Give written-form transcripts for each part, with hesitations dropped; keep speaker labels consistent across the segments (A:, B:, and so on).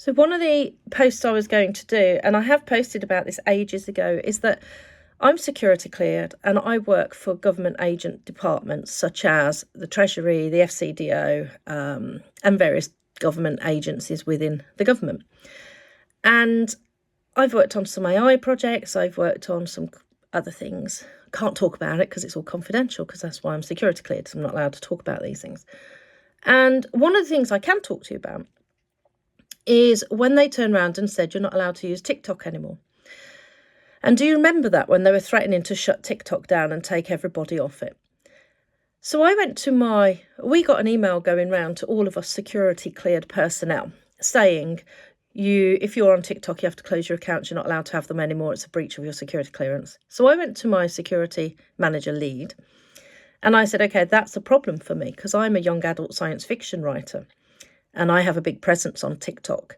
A: So one of the posts I was going to do, and I have posted about this ages ago, is that I'm security cleared and I work for government agent departments such as the Treasury, the FCDO, and various government agencies within the government. And I've worked on some AI projects, I've worked on some other things. Can't talk about it because it's all confidential, because that's why I'm security cleared, so I'm not allowed to talk about these things. And one of the things I can talk to you about is when they turned around and said you're not allowed to use TikTok anymore. And do you remember that, when they were threatening to shut TikTok down and take everybody off it? So I went to we got an email going round to all of us security cleared personnel saying, if you're on TikTok, you have to close your accounts, you're not allowed to have them anymore, it's a breach of your security clearance. So I went to my security manager lead and I said, okay, that's a problem for me because I'm a young adult science fiction writer and I have a big presence on TikTok.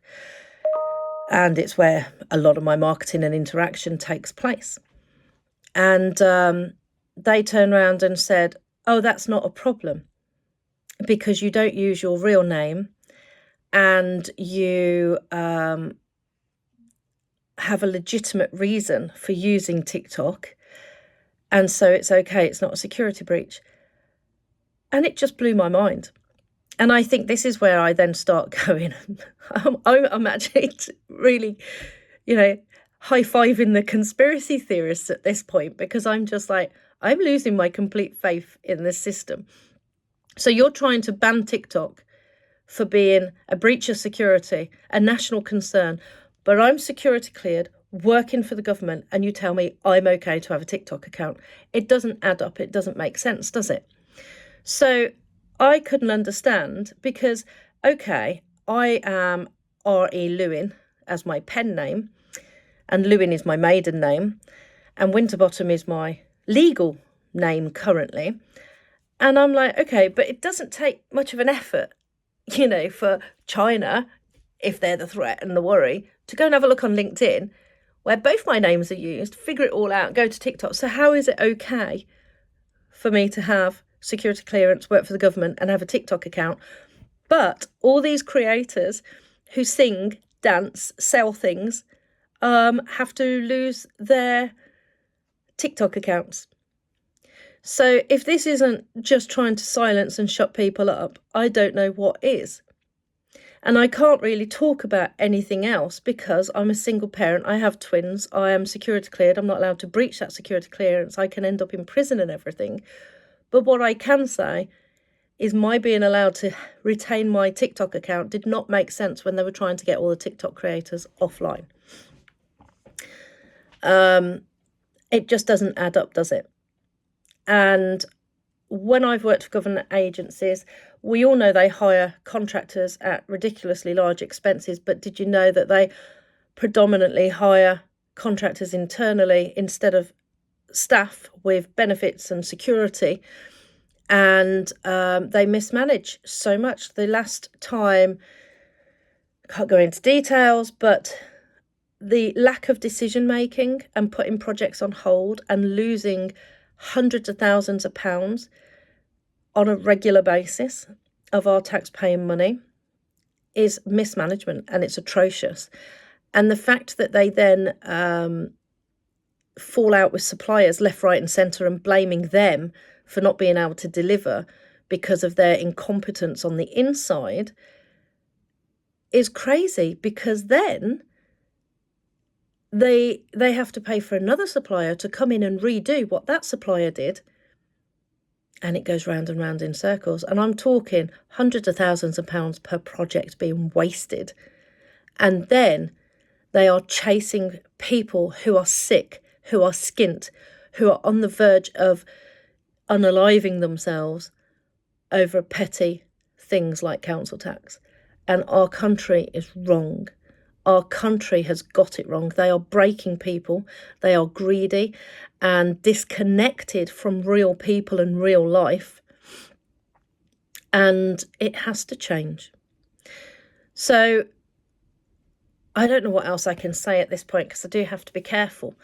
A: And it's where a lot of my marketing and interaction takes place. And they turned around and said, oh, that's not a problem because you don't use your real name and you have a legitimate reason for using TikTok. And so it's okay, it's not a security breach. And it just blew my mind. And I think this is where I then start going, I'm actually really, high-fiving the conspiracy theorists at this point, because I'm just like, I'm losing my complete faith in this system. So you're trying to ban TikTok for being a breach of security, a national concern, but I'm security cleared, working for the government, and you tell me I'm okay to have a TikTok account. It doesn't add up. It doesn't make sense, does it? So I couldn't understand because, okay, I am R.E. Lewin as my pen name, and Lewin is my maiden name, and Winterbottom is my legal name currently. And I'm like, okay, but it doesn't take much of an effort, for China, if they're the threat and the worry, to go and have a look on LinkedIn, where both my names are used, figure it all out, go to TikTok. So how is it okay for me to have security clearance, work for the government and have a TikTok account, but all these creators who sing, dance, sell things have to lose their TikTok accounts? So if this isn't just trying to silence and shut people up, I don't know what is. And I can't really talk about anything else because I'm a single parent, I have twins, I am security cleared, I'm not allowed to breach that security clearance, I can end up in prison and everything. But what I can say is my being allowed to retain my TikTok account did not make sense when they were trying to get all the TikTok creators offline. It just doesn't add up, does it? And when I've worked for government agencies, we all know they hire contractors at ridiculously large expenses, but did you know that they predominantly hire contractors internally instead of staff with benefits and security, and they mismanage so much. The last time, I can't go into details, but the lack of decision making and putting projects on hold and losing hundreds of thousands of pounds on a regular basis of our taxpaying money is mismanagement, and it's atrocious. And the fact that they then fall out with suppliers left, right and centre and blaming them for not being able to deliver because of their incompetence on the inside is crazy, because then they have to pay for another supplier to come in and redo what that supplier did, and it goes round and round in circles. And I'm talking hundreds of thousands of pounds per project being wasted, and then they are chasing people who are sick, who are skint, who are on the verge of unaliving themselves over petty things like council tax. And our country is wrong. Our country has got it wrong. They are breaking people. They are greedy and disconnected from real people and real life. And it has to change. So I don't know what else I can say at this point, because I do have to be careful.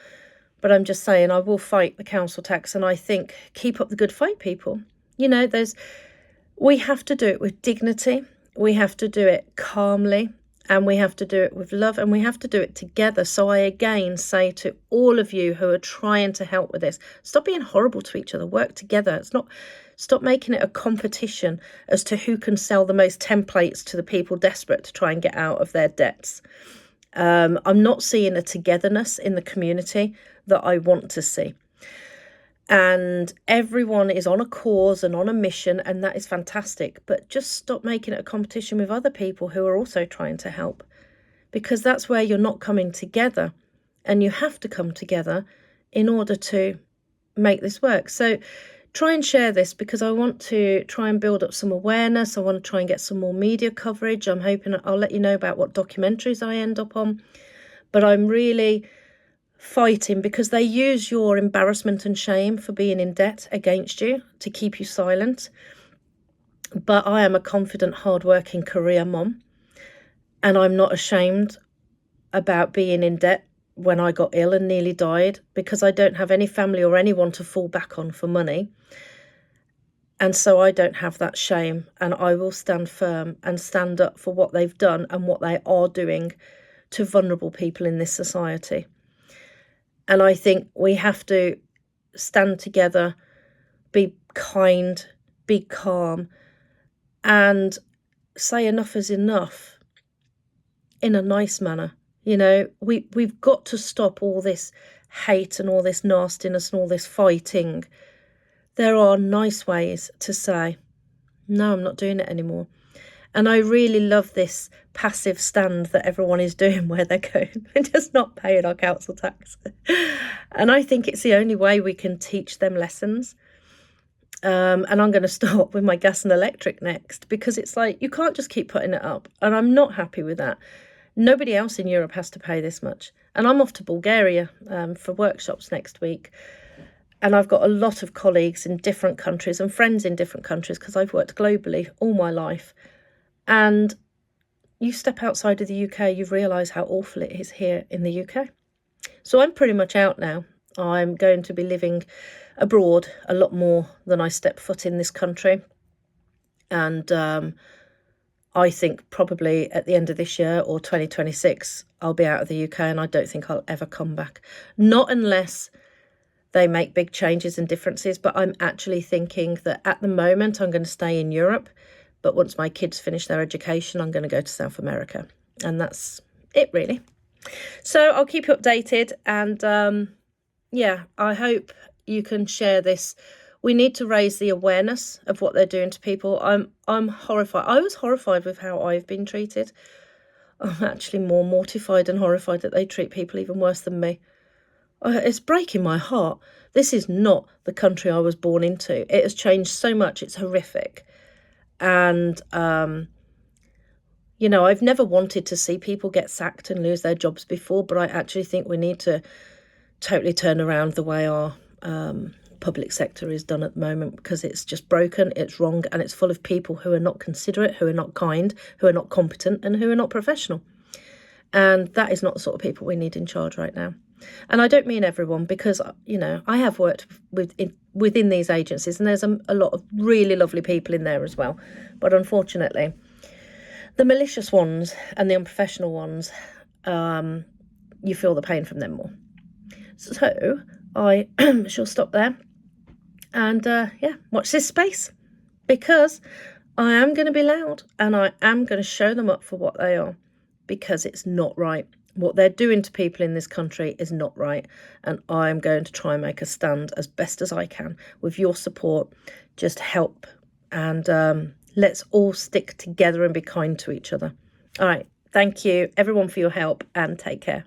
A: But I'm just saying, I will fight the council tax, and I think keep up the good fight, people. We have to do it with dignity. We have to do it calmly And we have to do it with love, and we have to do it together. So I again say to all of you who are trying to help with this, stop being horrible to each other, work together. Stop making it a competition as to who can sell the most templates to the people desperate to try and get out of their debts. I'm not seeing a togetherness in the community that I want to see. And everyone is on a cause and on a mission, and that is fantastic. But just stop making it a competition with other people who are also trying to help, because that's where you're not coming together, and you have to come together in order to make this work. So try and share this, because I want to try and build up some awareness. I want to try and get some more media coverage. I'm hoping I'll let you know about what documentaries I end up on. But I'm really fighting, because they use your embarrassment and shame for being in debt against you to keep you silent. But I am a confident, hardworking career mom, and I'm not ashamed about being in debt when I got ill and nearly died, because I don't have any family or anyone to fall back on for money. And so I don't have that shame, and I will stand firm and stand up for what they've done and what they are doing to vulnerable people in this society. And I think we have to stand together, be kind, be calm, and say enough is enough in a nice manner. You know, we've got to stop all this hate and all this nastiness and all this fighting. There are nice ways to say, no, I'm not doing it anymore. And I really love this passive stand that everyone is doing, where they're going, we're just not paying our council tax. And I think it's the only way we can teach them lessons. And I'm going to start with my gas and electric next, because it's like, you can't just keep putting it up. And I'm not happy with that. Nobody else in Europe has to pay this much. And I'm off to Bulgaria for workshops next week. And I've got a lot of colleagues in different countries and friends in different countries, because I've worked globally all my life. And you step outside of the UK, you realise how awful it is here in the UK. So I'm pretty much out now. I'm going to be living abroad a lot more than I step foot in this country. And I think probably at the end of this year or 2026, I'll be out of the UK, and I don't think I'll ever come back. Not unless they make big changes and differences. But I'm actually thinking that at the moment I'm going to stay in Europe. But once my kids finish their education, I'm going to go to South America. And that's it, really. So I'll keep you updated. And yeah, I hope you can share this. We need to raise the awareness of what they're doing to people. I'm horrified. I was horrified with how I've been treated. I'm actually more mortified and horrified that they treat people even worse than me. It's breaking my heart. This is not the country I was born into. It has changed so much. It's horrific. And, you know, I've never wanted to see people get sacked and lose their jobs before, but I actually think we need to totally turn around the way our public sector is done at the moment, because it's just broken, it's wrong, and it's full of people who are not considerate, who are not kind, who are not competent, and who are not professional. And that is not the sort of people we need in charge right now. And I don't mean everyone, because, you know, I have worked within these agencies, and there's a lot of really lovely people in there as well. But unfortunately, the malicious ones and the unprofessional ones, you feel the pain from them more. So I shall stop there. And yeah, watch this space, because I am going to be loud, and I am going to show them up for what they are, because it's not right. What they're doing to people in this country is not right. And I'm going to try and make a stand as best as I can with your support. Just help. And let's all stick together and be kind to each other. All right. Thank you, everyone, for your help, and take care.